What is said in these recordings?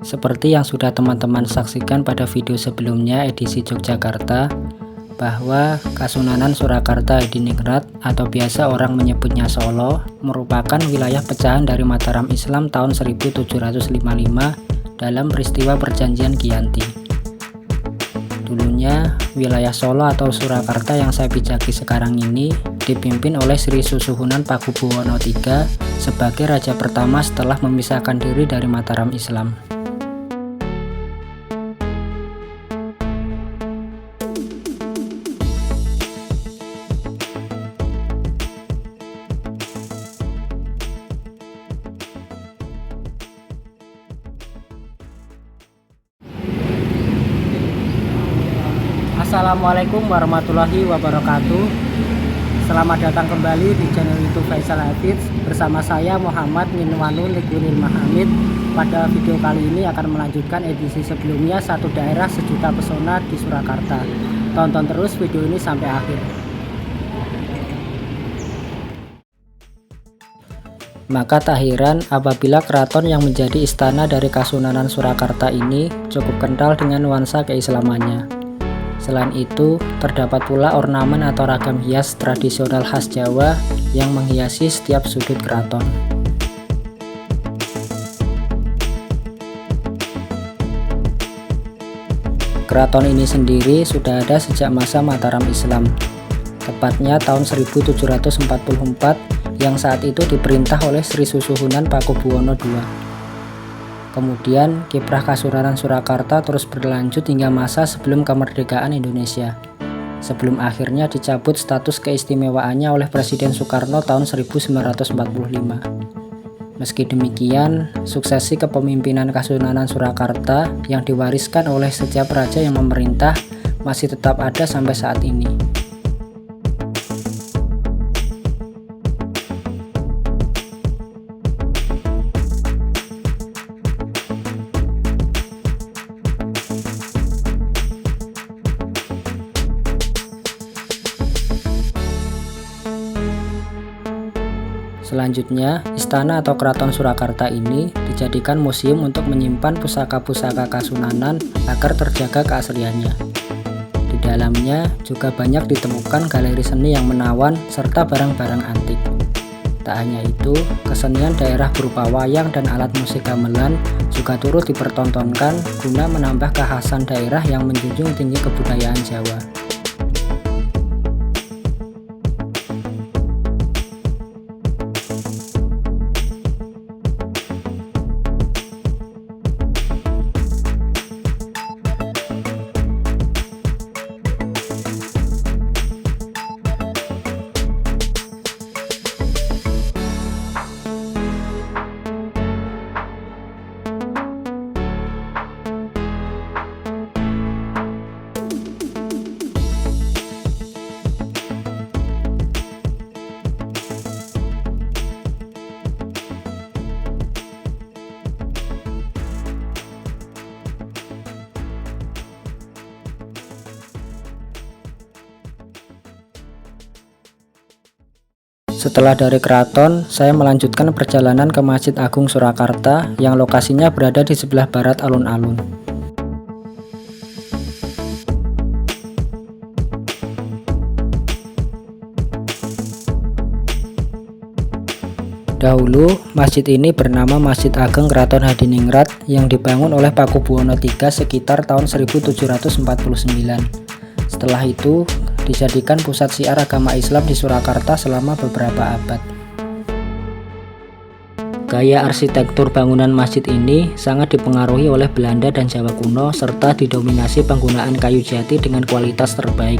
Seperti yang sudah teman-teman saksikan pada video sebelumnya edisi Yogyakarta, bahwa Kasunanan Surakarta Hadiningrat atau biasa orang menyebutnya Solo merupakan wilayah pecahan dari Mataram Islam tahun 1755 dalam peristiwa Perjanjian Giyanti. Dulunya, wilayah Solo atau Surakarta yang saya pijaki sekarang ini dipimpin oleh Sri Susuhunan Pakubuwono III sebagai raja pertama setelah memisahkan diri dari Mataram Islam. Assalamualaikum warahmatullahi wabarakatuh. Selamat datang kembali di channel YouTube Faisal Hafidz bersama saya Muhammad Minwanul Likunil Mahamid. Pada video kali ini akan melanjutkan edisi sebelumnya, Satu Daerah Sejuta Pesona di Surakarta. Tonton terus video ini sampai akhir. Maka tak heran apabila keraton yang menjadi istana dari Kasunanan Surakarta ini cukup kental dengan nuansa keislamannya. Selain itu, terdapat pula ornamen atau ragam hias tradisional khas Jawa yang menghiasi setiap sudut keraton. Keraton ini sendiri sudah ada sejak masa Mataram Islam, tepatnya tahun 1744 yang saat itu diperintah oleh Sri Susuhunan Pakubuwono II. Kemudian, kiprah Kasunanan Surakarta terus berlanjut hingga masa sebelum kemerdekaan Indonesia, sebelum akhirnya dicabut status keistimewaannya oleh Presiden Soekarno tahun 1945. Meski demikian, suksesi kepemimpinan Kasunanan Surakarta yang diwariskan oleh setiap raja yang memerintah masih tetap ada sampai saat ini. Selanjutnya, istana atau keraton Surakarta ini dijadikan museum untuk menyimpan pusaka-pusaka Kasunanan agar terjaga keasliannya. Di dalamnya juga banyak ditemukan galeri seni yang menawan serta barang-barang antik. Tak hanya itu, kesenian daerah berupa wayang dan alat musik gamelan juga turut dipertontonkan guna menambah kekhasan daerah yang menjunjung tinggi kebudayaan Jawa. Setelah dari keraton, saya melanjutkan perjalanan ke Masjid Agung Surakarta yang lokasinya berada di sebelah barat alun-alun. Dahulu, masjid ini bernama Masjid Ageng Keraton Hadiningrat yang dibangun oleh Pakubuwono III sekitar tahun 1749. Setelah itu, dijadikan pusat syiar agama Islam di Surakarta selama beberapa abad. Gaya arsitektur bangunan masjid ini sangat dipengaruhi oleh Belanda dan Jawa kuno serta didominasi penggunaan kayu jati dengan kualitas terbaik,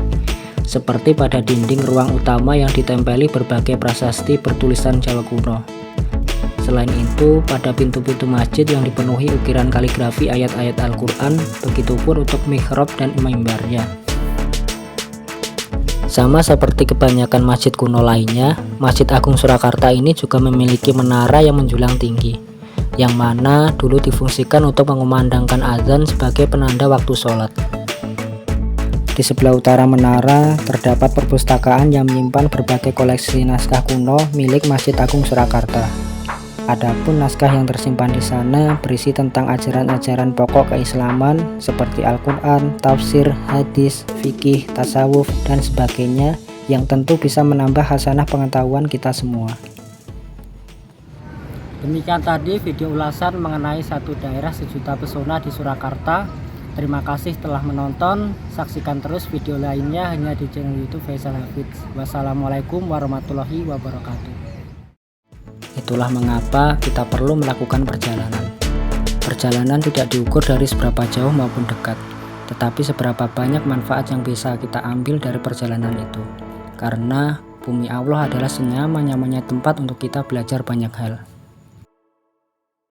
seperti pada dinding ruang utama yang ditempeli berbagai prasasti bertulisan Jawa kuno. Selain itu, pada pintu-pintu masjid yang dipenuhi ukiran kaligrafi ayat-ayat Al-Quran, begitupun untuk mihrab dan mimbarnya. Sama seperti kebanyakan masjid kuno lainnya, Masjid Agung Surakarta ini juga memiliki menara yang menjulang tinggi, yang mana dulu difungsikan untuk mengumandangkan azan sebagai penanda waktu sholat. Di sebelah utara menara terdapat perpustakaan yang menyimpan berbagai koleksi naskah kuno milik Masjid Agung Surakarta. Adapun naskah yang tersimpan di sana berisi tentang ajaran-ajaran pokok keislaman seperti Al-Quran, tafsir, hadis, fikih, tasawuf, dan sebagainya yang tentu bisa menambah hasanah pengetahuan kita semua. Demikian tadi video ulasan mengenai satu daerah sejuta pesona di Surakarta. Terima kasih telah menonton. Saksikan terus video lainnya hanya di channel YouTube Faisal Hafidz. Wassalamualaikum warahmatullahi wabarakatuh. Itulah mengapa kita perlu melakukan perjalanan. Perjalanan tidak diukur dari seberapa jauh maupun dekat, tetapi seberapa banyak manfaat yang bisa kita ambil dari perjalanan itu. Karena bumi Allah adalah senyaman-nyamannya tempat untuk kita belajar banyak hal.